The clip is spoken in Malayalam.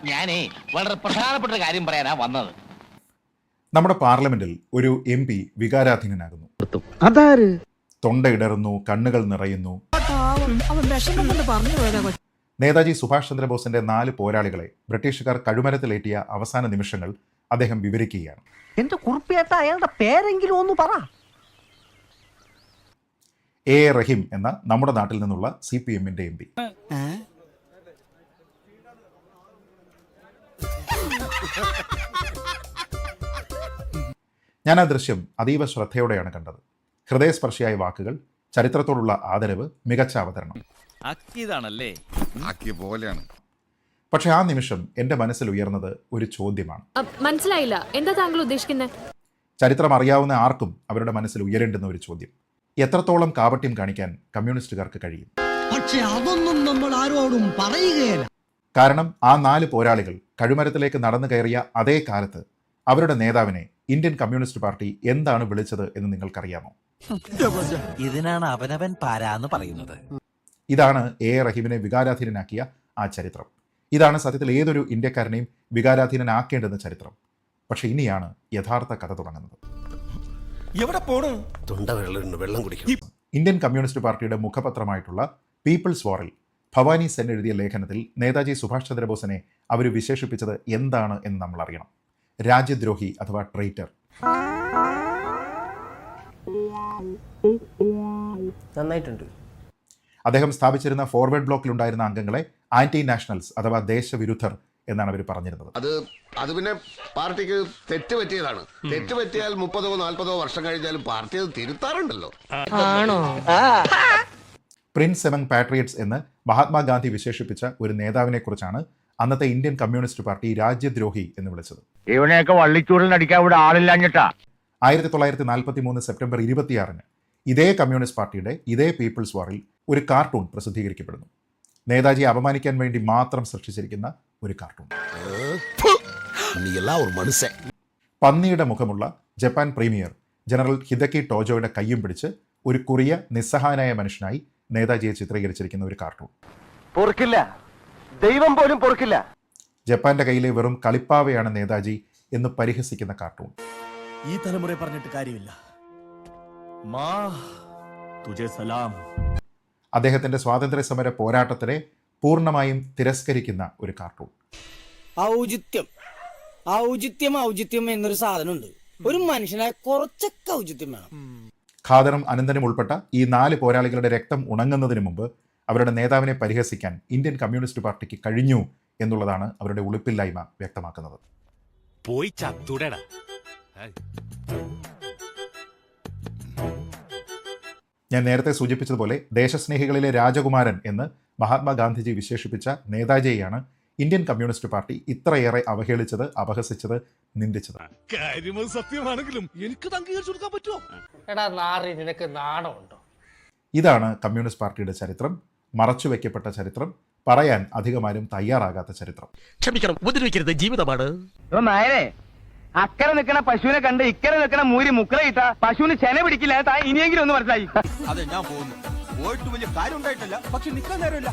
ഞാനേ വളരെ പ്രധാനപ്പെട്ട കാര്യം പറയാനാ വന്നത്. നമ്മുടെ പാർലമെന്റിൽ ഒരു MP വികാരാധീനനാകുന്നു. അതാര്? തൊണ്ടയിടറുന്നു, കണ്ണുകൾ നിറയുന്നു. നേതാജി സുഭാഷ് ചന്ദ്രബോസിന്റെ 4 പോരാളികളെ ബ്രിട്ടീഷുകാർ കഴുമരത്തിലേറ്റിയ അവസാന നിമിഷങ്ങൾ അദ്ദേഹം വിവരിക്കുകയാണ്. എന്റെ കുറിപ്പേട്ട അയാളുടെ പേരെങ്കിലും ഒന്ന് പറ. A. റഹീം എന്ന നമ്മുടെ നാട്ടിൽ നിന്നുള്ള CPM-ന്റെ MP. ഞാൻ ആ ദൃശ്യം അതീവ ശ്രദ്ധയോടെയാണ് കണ്ടത്. ഹൃദയസ്പർശിയായ വാക്കുകൾ, ചരിത്രത്തോടുള്ള ആദരവ്, മികച്ച അവതരണം. പക്ഷെ ആ നിമിഷം എന്റെ മനസ്സിൽ ഉയർന്നത് ഒരു ചോദ്യമാണ്. മനസ്സിലായില്ല, എന്താ താങ്കൾ ഉദ്ദേശിക്കുന്നത്? ചരിത്രം അറിയാവുന്ന ആർക്കും അവരുടെ മനസ്സിൽ ഉയരേണ്ടുന്ന ഒരു ചോദ്യം. എത്രത്തോളം കാപട്യം കാണിക്കാൻ കമ്മ്യൂണിസ്റ്റുകാർക്ക് കഴിയും? പക്ഷെ അതൊന്നും നമ്മൾ ആരോടും പറയുകയില്ല. കാരണം ആ 4 പോരാളികൾ കഴുമരത്തിലേക്ക് നടന്നു കയറിയ അതേ കാലത്ത് അവരുടെ നേതാവിനെ ഇന്ത്യൻ കമ്മ്യൂണിസ്റ്റ് പാർട്ടി എന്താണ് വിളിച്ചത് എന്ന് നിങ്ങൾക്കറിയാമോ? ഇതിനാണ് അവനവൻ പാരാന്ന് പറയുന്നത്. ഇതാണ് A. റഹീമിനെ വികാരാധീനനാക്കിയ ആ ചരിത്രം. ഇതാണ് സത്യത്തിൽ ഏതൊരു ഇന്ത്യക്കാരനെയും വികാരാധീനനാക്കേണ്ടുന്ന ചരിത്രം. പക്ഷെ ഇനിയാണ് യഥാർത്ഥ കഥ തുടങ്ങുന്നത്. ഇന്ത്യൻ കമ്മ്യൂണിസ്റ്റ് പാർട്ടിയുടെ മുഖപത്രമായിട്ടുള്ള പീപ്പിൾസ് വാറിൽ ഭവാനി സെൻ എഴുതിയ ലേഖനത്തിൽ നേതാജി സുഭാഷ് ചന്ദ്രബോസിനെ അവർ വിശേഷിപ്പിച്ചത് എന്താണ് എന്ന് നമ്മൾ അറിയണം. രാജ്യദ്രോഹി അഥവാ ട്രൈറ്റർ. നന്നായിട്ടുണ്ട്. അദ്ദേഹം സ്ഥാപിച്ചിരുന്ന ഫോർവേഡ് ബ്ലോക്കിലുണ്ടായിരുന്ന അംഗങ്ങളെ ആന്റി നാഷണൽസ് അഥവാ ദേശവിരുദ്ധർ എന്നാണ് അവർ പറഞ്ഞിരുന്നത്. അത് പിന്നെ പാർട്ടിക്ക് തെറ്റുപറ്റിയതാണ്. തെറ്റുപറ്റിയാൽ 30-40 വർഷം കഴിഞ്ഞാലും പാർട്ടി അത് തിരുത്താറുണ്ടല്ലോ. പ്രിൻസ് എമംഗ് പാട്രിയറ്റ്സ് എന്ന് മഹാത്മാഗാന്ധി വിശേഷിപ്പിച്ച ഒരു നേതാവിനെ കുറിച്ചാണ് അന്നത്തെ ഇന്ത്യൻ കമ്മ്യൂണിസ്റ്റ് പാർട്ടി രാജ്യദ്രോഹി എന്ന് വിളിച്ചത്. ഇവനെയൊക്കെ വള്ളിച്ചൂടിൽ അടിക്കാൻ ഇവിടെ ആളില്ലാഞ്ഞിട്ടാ. 1943 സെപ്റ്റംബർ 26 ഇതേ കമ്മ്യൂണിസ്റ്റ് പാർട്ടിയുടെ ഇതേ പീപ്പിൾസ് വാറിൽ ഒരു കാർട്ടൂൺ പ്രസിദ്ധീകരിക്കപ്പെടുന്നു. നേതാജിയെ അപമാനിക്കാൻ വേണ്ടി മാത്രം സൃഷ്ടിച്ചിരിക്കുന്ന ഒരു കാർട്ടൂൺ. പന്നിയുടെ മുഖമുള്ള ജപ്പാൻ പ്രീമിയർ ജനറൽ ഹിദക്കി ടോജോയുടെ കയ്യും പിടിച്ച് ഒരു കുറിയ നിസ്സഹായനായ മനുഷ്യനായി നേതാജിയെ ചിത്രീകരിച്ചിരിക്കുന്ന ഒരു കാർട്ടൂൺ. പൊറുക്കില്ല, ദൈവം പോലും പൊറുക്കില്ല. ജപ്പാന്റെ കയ്യിലെ വെറും കളിപ്പാവയാണ് നേതാജി എന്ന് പരിഹസിക്കുന്ന കാർട്ടൂൺ. ഈ തലമുറയെ പറഞ്ഞിട്ട് കാര്യമില്ല. മാ തുജേ സലാം. അദ്ദേഹത്തിന്റെ സ്വാതന്ത്ര്യ സമര പോരാട്ടത്തിനെ പൂർണ്ണമായും തിരസ്കരിക്കുന്ന ഒരു കാർട്ടൂൺ. ഔചിത്യം എന്നൊരു സാധനമുണ്ട്. ഒരു മനുഷ്യനായ കുറച്ചൊക്കെ ഔചിത്യം വേണം. ഖാദറും അനന്തനും ഉൾപ്പെട്ട ഈ 4 പോരാളികളുടെ രക്തം ഉണങ്ങുന്നതിന് മുമ്പ് അവരുടെ നേതാവിനെ പരിഹസിക്കാൻ ഇന്ത്യൻ കമ്മ്യൂണിസ്റ്റ് പാർട്ടിക്ക് കഴിഞ്ഞു എന്നുള്ളതാണ് അവരുടെ ഉളുപ്പില്ലായ്മ വ്യക്തമാക്കുന്നത്. പോയി ചത്തുടടാ. ഞാൻ നേരത്തെ സൂചിപ്പിച്ചതുപോലെ ദേശസ്നേഹികളിലെ രാജകുമാരൻ എന്ന് മഹാത്മാഗാന്ധിജി വിശേഷിപ്പിച്ച നേതാജിയെയാണ് ഇന്ത്യൻ കമ്മ്യൂണിസ്റ്റ് പാർട്ടി ഇത്രയേറെ അവഹേളിച്ചത്, അപഹസിച്ചത്, നിന്ദിച്ചത്. സത്യമാണെങ്കിലും എനിക്ക് അംഗീകരിച്ചു കൊടുക്കാൻ പറ്റുമോ? എടാ നാറി, നിനക്ക് നാണമുണ്ടോ? ഇതാണ് കമ്മ്യൂണിസ്റ്റ് പാർട്ടിയുടെ ചരിത്രം. മറച്ചുവെക്കപ്പെട്ട ചരിത്രം, പറയാൻ അധികമാരും തയ്യാറാകാത്ത ചരിത്രം. ക്ഷമിക്കണം, ഉപദ്രവിക്കരുത്, ജീവിതമാണ്. നായരെ, അക്കരെ നിൽക്കണ പശുവിനെ കണ്ട് ഇക്കരെ നിൽക്കണ മൂരി മുക്കറയിട്ട പശുവിന് ചെന പിടിക്കില്ല. ഇനിയെങ്കിലും ഒന്ന് മനസ്സിലായി. അതെ, ഞാൻ പോകുന്നു. പോയിട്ട് വലിയ കാര്യം ഉണ്ടായിട്ടല്ല, പക്ഷെ നിൽക്കാൻ നേരമില്ല.